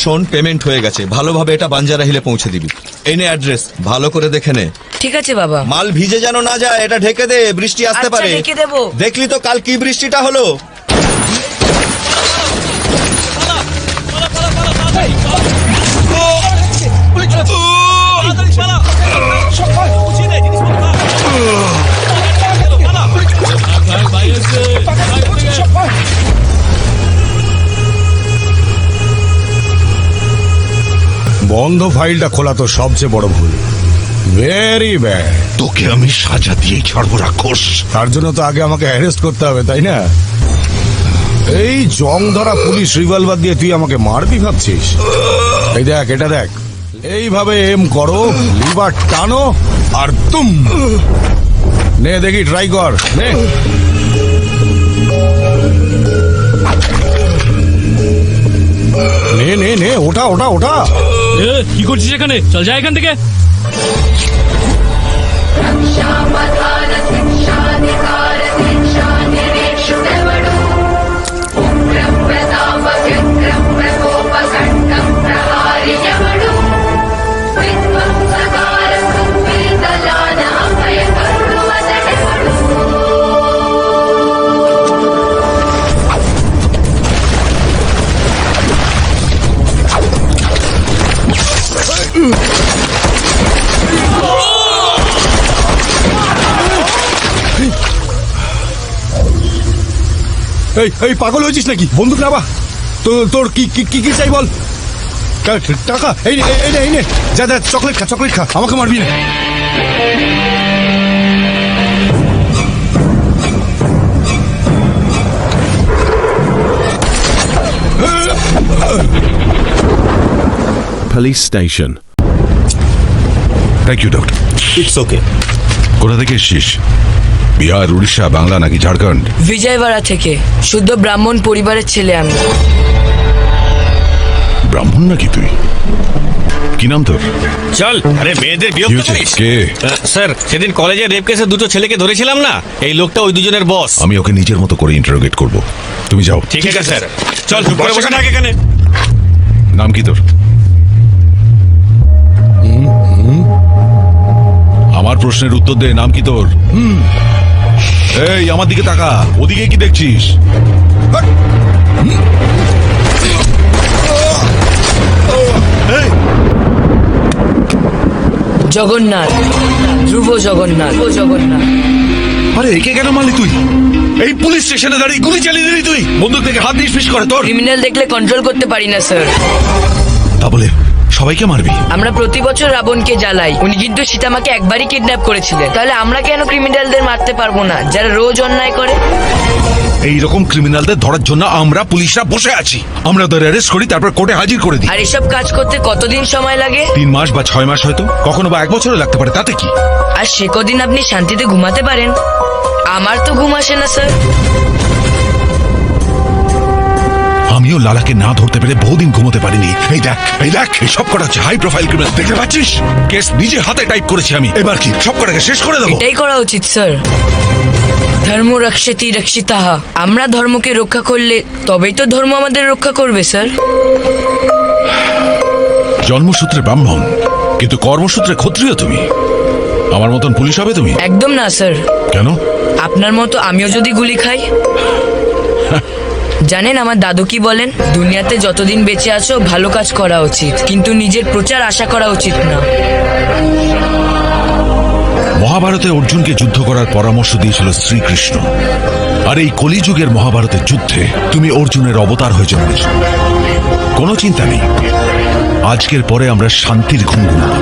শোন, পেমেন্ট হয়ে গেছে, ভালোভাবে এটা বাঞ্জারা হিলে পৌঁছে দিবি। এই নে অ্যাড্রেস, ভালো করে দেখে নে। ঠিক আছে বাবা। মাল ভিজে যেন না যায়, এটা ঢেকে দে, বৃষ্টি আসতে পারে। ঢেকে দেবো। দেখলি তো কাল কি বৃষ্টিটা হলো। বন্ধ ফাইলটা খোলা তো সবচেয়ে বড় ভুল। Very bad. তোকে আমি সাজা দিয়েই ছাড়বো রাক্ষস। তার জন্য তো আগে আমাকে অ্যারেস্ট করতে হবে, তাই না? এই জং ধরা পুলিশ রিভলভার দিয়ে তুই আমাকে মারবি ভাবছিস? এই দেখ, এটা দেখ, এইভাবে এম করো, লিভার টানো আর তুম। নে দেখি, ট্রাই কর, নে। নে নে নে, ওটা ওটা ওটা। কি করছিস এখানে? চল যা এখান থেকে। এই পাগল হয়েছিস নাকি? বন্দুক নাবা। তোর কি কি কি চাই বল? টাকা? এই নে এই নে, যা যা, চকলেট খা, চকলেট খা, আমাকে মারবি না। Police station. Thank you doctor. It's okay. কোথা থেকে এসছিস? বিহার, উড়িষ্যা, বাংলা নাকি ঝাড়খণ্ড? বিজয়বাড়া থেকে, শুদ্ধ ব্রাহ্মণ পরিবারের ছেলে আমি। ব্রাহ্মণ নাকি তুই? কি নাম তোর? চল। আরে মেয়েদের কি বিরক্ত হয়েছে? করিস। কে? স্যার, সেদিন কলেজে রেপ কেসে দুটো ছেলেকে ধরেছিলাম না, এই লোকটা ওই দুজনের বস। আমি ওকে নিজের মতো করে ইন্টারোগেট করব। তুমি যাও। ঠিক আছে স্যার, চল চুপ করে বসে থাক এখানে। নাম কি তোর? আমার প্রশ্নের উত্তর দে, নাম কি তোর? এই আমার দিকে তাকা, ওদিকে কি দেখছিস? জগন্নাথ, ধ্রুব জগন্নাথ, জগন্নাথ। আরে একে কেন মারলি তুই? এই পুলিশ স্টেশনে দাঁড়িয়ে গুলি চালিয়ে দিলি তুই? বন্দুক থেকে হাত দিয়ে ফিস করে তোর? ক্রিমিনাল দেখলে কন্ট্রোল করতে পারি না স্যার। তা বলে সবাইকে মারবি? আমরা প্রতি বছর রাবণকে জ্বালাই, উনি কিন্তু সীতামাকে একবারই কিডন্যাপ করেছিলেন। তাহলে আমরা কেন ক্রিমিনালদের মারতে পারবো না, যারা রোজ অন্যায় করে? এইরকম ক্রিমিনালদের ধরার জন্য আমরা পুলিশরা বসে আছি। আমরা ওদের অ্যারেস্ট করি, তারপর কোর্টে হাজির করে দিই। আর এসব কাজ করতে কতদিন সময় লাগে? 3 মাস বা 6 মাস, হয়তো কখনো বা 1 বছরও লাগতে পারে, তাতে কি? আর সে কদিন আপনি শান্তিতে ঘুমাতে পারেন? আমার তো ঘুম আসে না স্যার। আমিও লালাকে না ধরতে পেরে বহুদিন ঘুমোতে পারিনি। এই দেখ, এই দেখ, এই সব কটা হচ্ছে হাই প্রোফাইল ক্রিমিনাল, দেখতে পাচ্ছিস? কেস নিজে হাতে টাইপ করেছি আমি। এবার কি সব কটাকে শেষ করে দেবো? এটাই করা উচিত স্যার। ধর্ম রক্ষতি রক্ষিতাহা। আমরা ধর্মকে রক্ষা করলে তবেই তো ধর্ম আমাদের রক্ষা করবে স্যার। জন্মসূত্রে ব্রাহ্মণ, কিন্তু কর্মসূত্রে ক্ষত্রিয় তুমি। আমার মতন পুলিশ হবে তুমি? একদম না স্যার। কেন? আপনার মতো আমিও যদি গুলি খাই। জানেন আমার দাদু কি বলেন? দুনিয়াতে যতদিন বেঁচে আছো ভালো কাজ করা উচিত, কিন্তু নিজের প্রচার আশা করা উচিত না। মহাভারতে অর্জুনকে যুদ্ধ করার পরামর্শ দিয়েছিল শ্রীকৃষ্ণ। আর এই কলিযুগের মহাভারতের যুদ্ধে তুমি অর্জুনের অবতার হয়ে জন্মেছ। কোনো চিন্তা নেই, আজকের পরে আমরা শান্তির ঘুম ঘুমাবো।